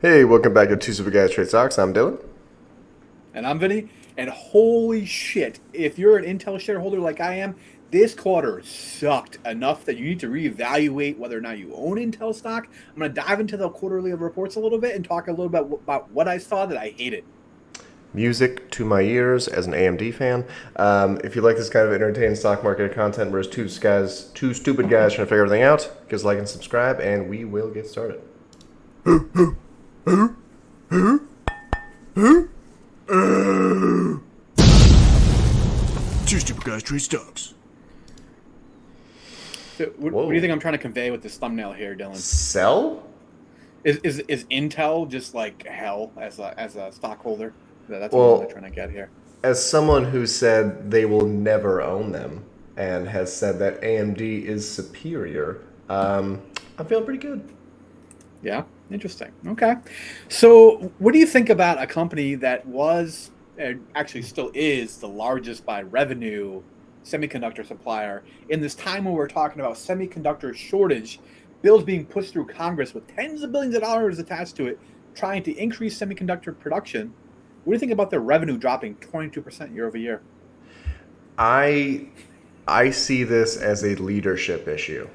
Hey, welcome back to Two Super Guys Trade Stocks. I'm Dylan. And I'm Vinny. And holy shit, if you're an Intel shareholder like I am, this quarter sucked enough that you need to reevaluate whether or not you own Intel stock. I'm going to dive into the quarterly reports a little bit and talk a little bit about what I saw that I hated. Music to my ears as an AMD fan. If you like this kind of entertaining stock market content, where it's two stupid guys trying to figure everything out, give us a like and subscribe, and we will get started. Two stupid guys trade stocks. So, what do you think I'm trying to convey with this thumbnail here, Dylan? Sell? Is Intel just like hell as a stockholder? That's what I'm trying to get here. As someone who said they will never own them and has said that AMD is superior, I'm feeling pretty good. Yeah, interesting. Okay. So, what do you think about a company that was, actually still is, the largest by revenue semiconductor supplier in this time when we're talking about semiconductor shortage, bills being pushed through Congress with tens of billions of dollars attached to it, trying to increase semiconductor production? What do you think about their revenue dropping 22% year over year? I see this as a leadership issue.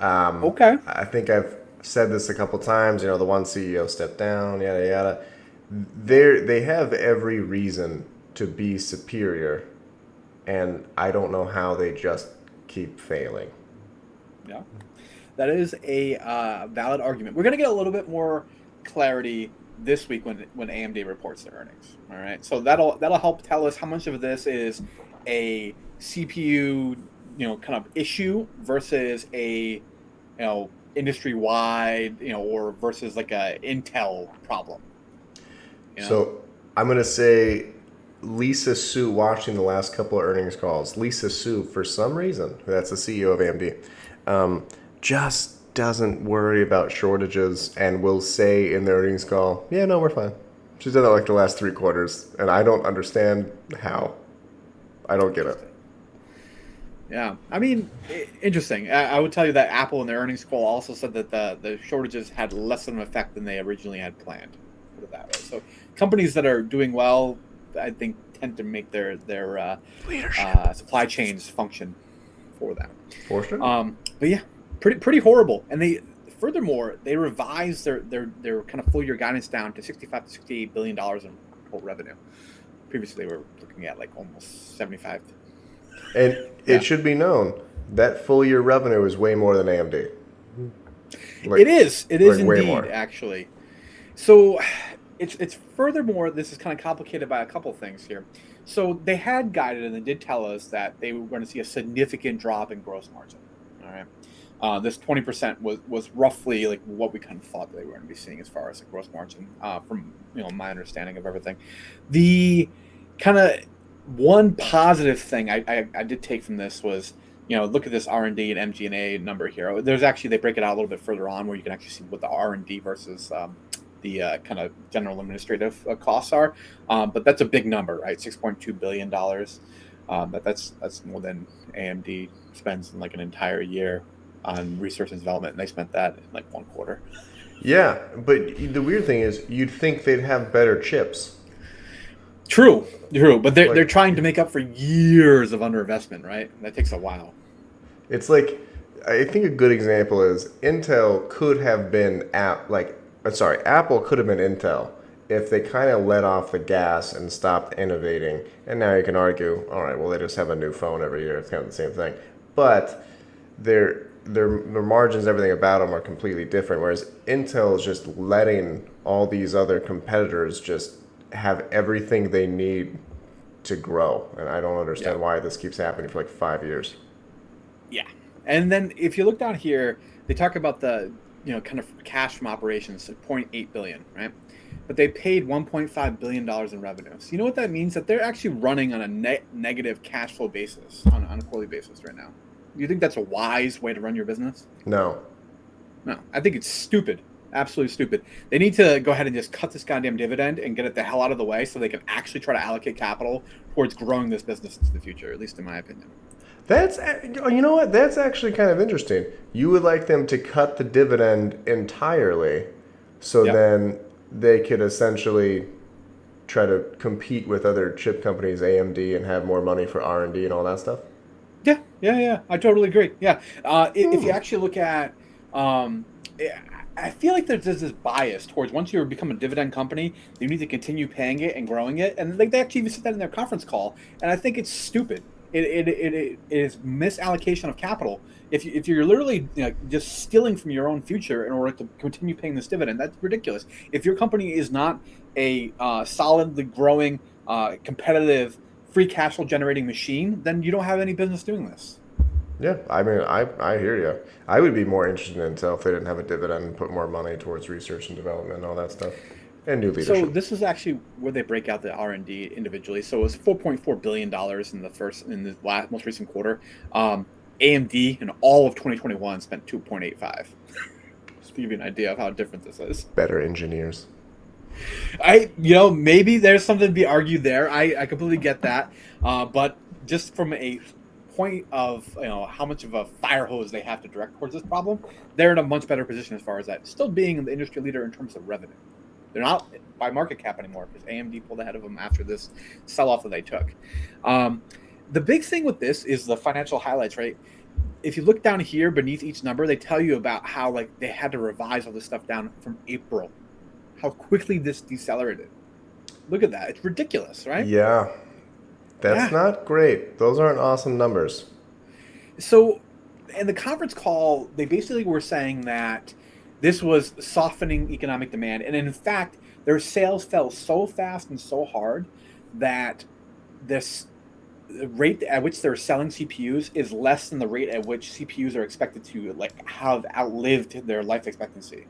Okay. I think I've said this a couple times. You know, the one CEO stepped down, yada yada. They have every reason to be superior, and I don't know how they just keep failing. Yeah, that is a valid argument. We're going to get a little bit more clarity this week when AMD reports their earnings. All right, so that'll help tell us how much of this is a CPU kind of issue versus a industry wide or versus like a Intel problem. So I'm gonna say Lisa Su, watching the last couple of earnings calls, Lisa Su, for some reason, that's the CEO of AMD, just doesn't worry about shortages and will say in the earnings call, yeah, no, we're fine. She's done that like the last 3 quarters, and I don't understand how. I don't get it. Yeah, I mean, interesting. I would tell you that Apple in their earnings call also said that the shortages had less of an effect than they originally had planned. Put it that way. So companies that are doing well, I think, tend to make their supply chains function for them. For sure. But yeah, pretty horrible. And furthermore they revised their kind of full year guidance down to $65 to $68 billion in total revenue. Previously, they were looking at like almost 75. And it should be known that full year revenue is way more than AMD. It is way indeed more. actually. So it's furthermore, this is kind of complicated by a couple things here. So they had guided and they did tell us that they were going to see a significant drop in gross margin. All right, this 20% was roughly like what we kind of thought they were going to be seeing as far as the gross margin, from my understanding of everything. The kind of one positive thing I did take from this was, look at this R&D and MG&A number here. There's actually, they break it out a little bit further on where you can actually see what the R&D versus the kind of general administrative costs are. But that's a big number, right? $6.2 billion. That's more than AMD spends in like an entire year on research and development, and they spent that in like 1 quarter. Yeah, but the weird thing is, you'd think they'd have better chips. True, but they're trying to make up for years of underinvestment, right? That takes a while. It's like, I think a good example is Apple could have been Intel if they kind of let off the gas and stopped innovating. And now you can argue, all right, well, they just have a new phone every year. It's kind of the same thing. But their margins, everything about them are completely different. Whereas Intel is just letting all these other competitors just have everything they need to grow. And I don't understand why this keeps happening for like 5 years. Yeah. And then if you look down here, they talk about the, kind of cash from operations, like 0.8 billion, right? But they paid $1.5 billion in revenue. So you know what that means? That they're actually running on a negative cash flow basis on a quarterly basis right now. Do you think that's a wise way to run your business? No. No, I think it's stupid. Absolutely stupid. They need to go ahead and just cut this goddamn dividend and get it the hell out of the way so they can actually try to allocate capital towards growing this business into the future, at least in my opinion. That's, you know what? That's actually kind of interesting. You would like them to cut the dividend entirely, So Yep. then they could essentially try to compete with other chip companies, AMD, and have more money for R&D and all that stuff. Yeah, yeah, yeah. I totally agree. Yeah. If you Hmm. actually look at, um, I feel like there's this bias towards once you become a dividend company, you need to continue paying it and growing it. And they actually even said that in their conference call. And I think it's stupid. It is misallocation of capital. If you're literally just stealing from your own future in order to continue paying this dividend, that's ridiculous. If your company is not a solidly growing, competitive free cash flow generating machine, then you don't have any business doing this. Yeah, I mean, I hear you. I would be more interested in Intel if they didn't have a dividend and put more money towards research and development and all that stuff, and new So leadership. this is actually where they break out the R and D individually. So it was $4.4 billion in the most recent quarter. AMD in all of 2021 spent 2.85. To give you an idea of how different this is. Better engineers. Maybe there's something to be argued there. I completely get that. But just from a point of how much of a fire hose they have to direct towards this problem, they're in a much better position as far as that. Still being the industry leader in terms of revenue. They're not by market cap anymore because AMD pulled ahead of them after this sell off that they took. Um, the big thing with this is the financial highlights, right? If you look down here beneath each number, they tell you about how they had to revise all this stuff down from April, how quickly this decelerated. Look at that. It's ridiculous, right? Yeah, that's Yeah. not great. Those aren't awesome numbers. So in the conference call, they basically were saying that this was softening economic demand. And in fact, their sales fell so fast and so hard that this rate at which they're selling CPUs is less than the rate at which CPUs are expected to have outlived their life expectancy.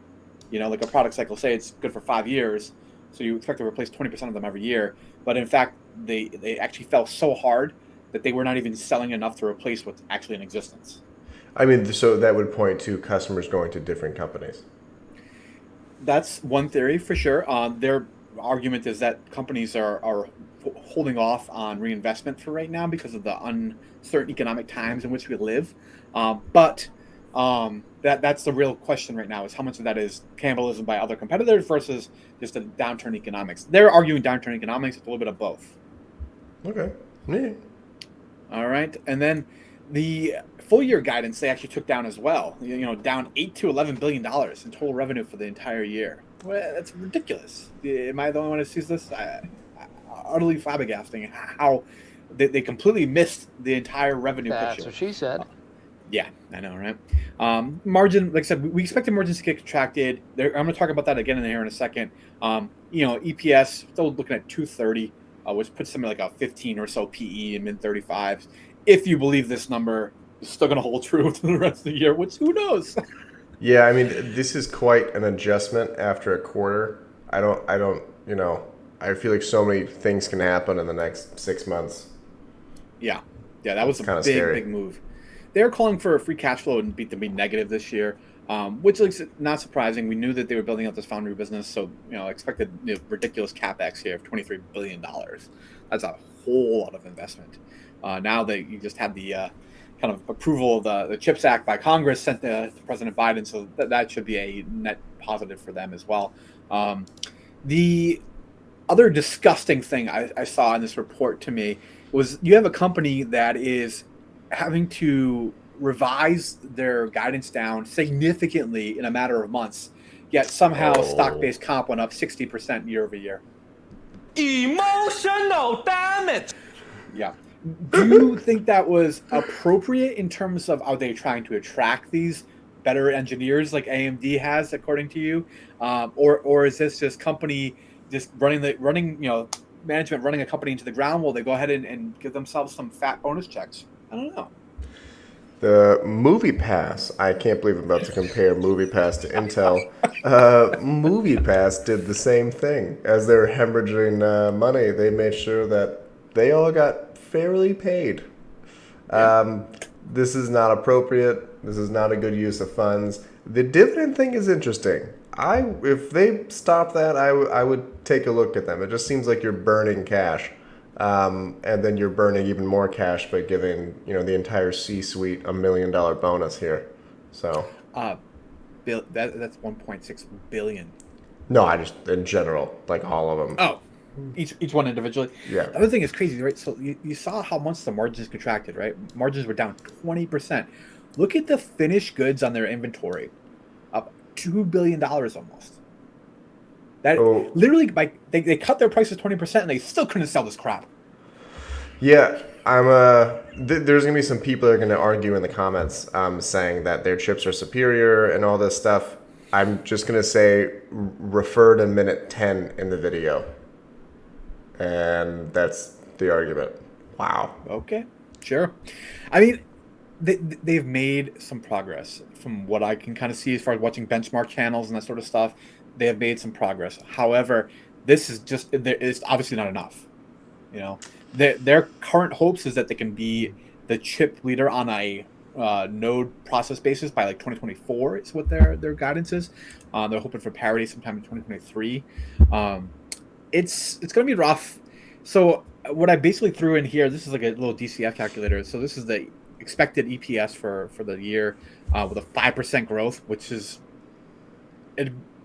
Like a product cycle, say it's good for 5 years, so you expect to replace 20% of them every year, but in fact, they actually fell so hard that they were not even selling enough to replace what's actually in existence. I mean, so that would point to customers going to different companies. That's one theory for sure. Their argument is that companies are holding off on reinvestment for right now because of the uncertain economic times in which we live. But that's the real question right now: is how much of that is cannibalism by other competitors versus just a downturn economics. They're arguing downturn economics. It's a little bit of both. Okay. Yeah. All right, and then the full year guidance they actually took down as well. Down $8 to $11 billion in total revenue for the entire year. Well, that's ridiculous. Am I the only one who sees this? Utterly flabbergasting how they completely missed the entire revenue That's picture. what she said. Yeah, I know, right? Margin, like I said, we expected margins to get contracted. I'm going to talk about that again in a second. EPS still looking at 230, which puts something like a 15 or so PE in mid 35s. If you believe this number is still going to hold true for the rest of the year, which who knows? Yeah, I mean, this is quite an adjustment after a quarter. I feel like so many things can happen in the next 6 months. Yeah, yeah, that was It's a kind of big, scary. big move. They're calling for a free cash flow and to be negative this year, which is not surprising. We knew that they were building out this foundry business, so expected ridiculous capex here of $23 billion. That's a whole lot of investment. Now that you just had the kind of approval of the CHIPS Act by Congress sent to President Biden, so that should be a net positive for them as well. The other disgusting thing I saw in this report to me was you have a company that is having to revise their guidance down significantly in a matter of months, yet somehow Oh. stock-based comp went up 60% year over year. Emotional damage. Yeah. Do you think that was appropriate in terms of are they trying to attract these better engineers like AMD has, according to you, or is this just company just running management running a company into the ground while they go ahead and give themselves some fat bonus checks? I don't know. The Movie Pass. I can't believe I'm about to compare Movie Pass to Intel. Movie Pass did the same thing. As they were hemorrhaging money, they made sure that they all got fairly paid. Yeah. This is not appropriate. This is not a good use of funds. The dividend thing is interesting. If they stop that, I would take a look at them. It just seems like you're burning cash, and then you're burning even more cash by giving the entire C-suite $1 million bonus here. So Uh, that's 1.6 billion. No, I just in general, like all of them. Oh, each one individually. Yeah. The other thing is crazy, right? So you saw how much the margins contracted, right? Margins were down 20%. Look at the finished goods on their inventory, up $2 billion almost. That Oh, literally by they cut their prices 20% and they still couldn't sell this crap. yeah. There's gonna be some people that are gonna argue in the comments, saying that their chips are superior and all this stuff. I'm just gonna say refer to minute 10 in the video, and that's the argument. Wow. Okay, sure. I mean, they've made some progress from what I can kind of see as far as watching benchmark channels and that sort of stuff. They have made some progress. However, this is just it's obviously not enough. You know, their current hopes is that they can be the chip leader on a node process basis by like 2024 is what their guidance is. They're hoping for parity sometime in 2023. Um, it's going to be rough. So what I basically threw in here, this is like a little DCF calculator. So this is the expected EPS for the year with a 5% growth, which is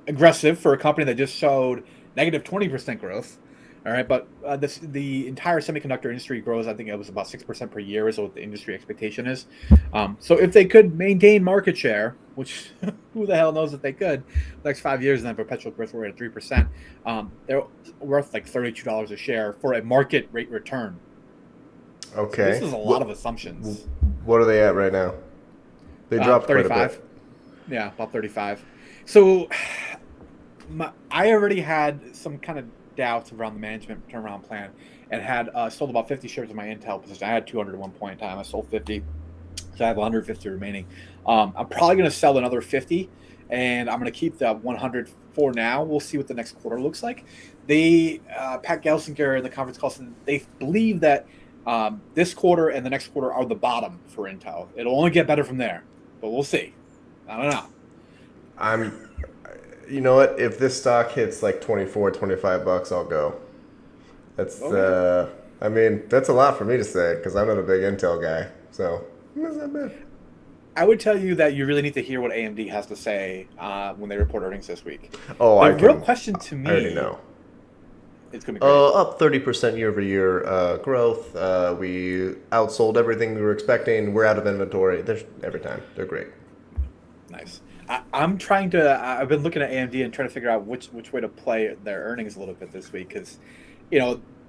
aggressive for a company that just showed negative 20% growth. All right, but the entire semiconductor industry grows. I think it was about 6% per year is what the industry expectation is. So if they could maintain market share, which who the hell knows if they could, the next 5 years and then perpetual growth rate at 3%, they're worth like $32 a share for a market rate return. So this Okay. is a lot of assumptions. What are they at right now? They dropped quite a 35. bit. Yeah, about 35. So I already had some kind of doubts around the management turnaround plan and had sold about 50 shares of my Intel position. I had 200 at one point in time. I sold 50. So I have 150 remaining. I'm probably going to sell another 50 and I'm going to keep the 100 for now. We'll see what the next quarter looks like. Pat Gelsinger in the conference call said they believe that this quarter and the next quarter are the bottom for Intel. It'll only get better from there, but we'll see. I don't know. I'm, you know what? If this stock hits like 24, $25, I'll go. That's, Okay. I mean, that's a lot for me to say because I'm not a big Intel guy. So, that's not bad. I would tell you that you really need to hear what AMD has to say when they report earnings this week. Oh, The real question to I already me, know. it's going to be great. Up 30% year over year growth. We outsold everything we were expecting. We're out of inventory. There's every time. They're great. Nice. I'm trying to. I've been looking at AMD and trying to figure out which way to play their earnings a little bit this week because,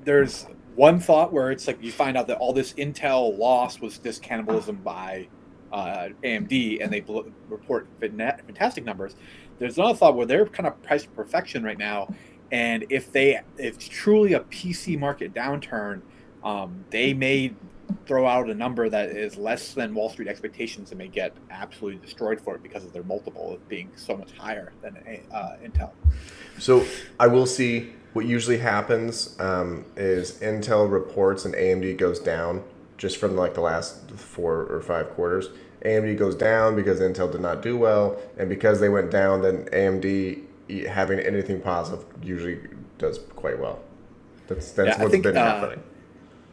there's one thought where it's like you find out that all this Intel loss was this cannibalism by AMD and they report fantastic numbers. There's another thought where they're kind of priced to perfection right now, and if it's truly a PC market downturn, they may throw out a number that is less than Wall Street expectations and may get absolutely destroyed for it because of their multiple being so much higher than Intel. So I will see what usually happens is Intel reports and AMD goes down just from like the last 4 or 5 quarters. AMD goes down because Intel did not do well, and because they went down, then AMD having anything positive usually does quite well. That's Yeah, I what's think been happening.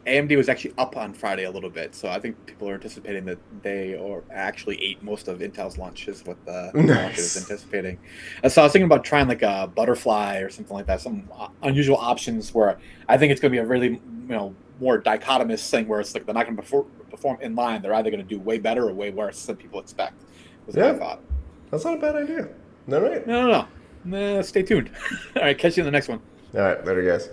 AMD was actually up on Friday a little bit, so I think people are anticipating that they or actually ate most of Intel's lunch is what the market is Nice. anticipating. And so I was thinking about trying like a butterfly or something like that, some unusual options where I think it's going to be a really more dichotomous thing where it's like they're not going to perform in line. They're either going to do way better or way worse than people expect. Was my Yeah, thought. that's not a bad idea. All right. No. Stay tuned. All right, catch you in the next one. All right, later, guys.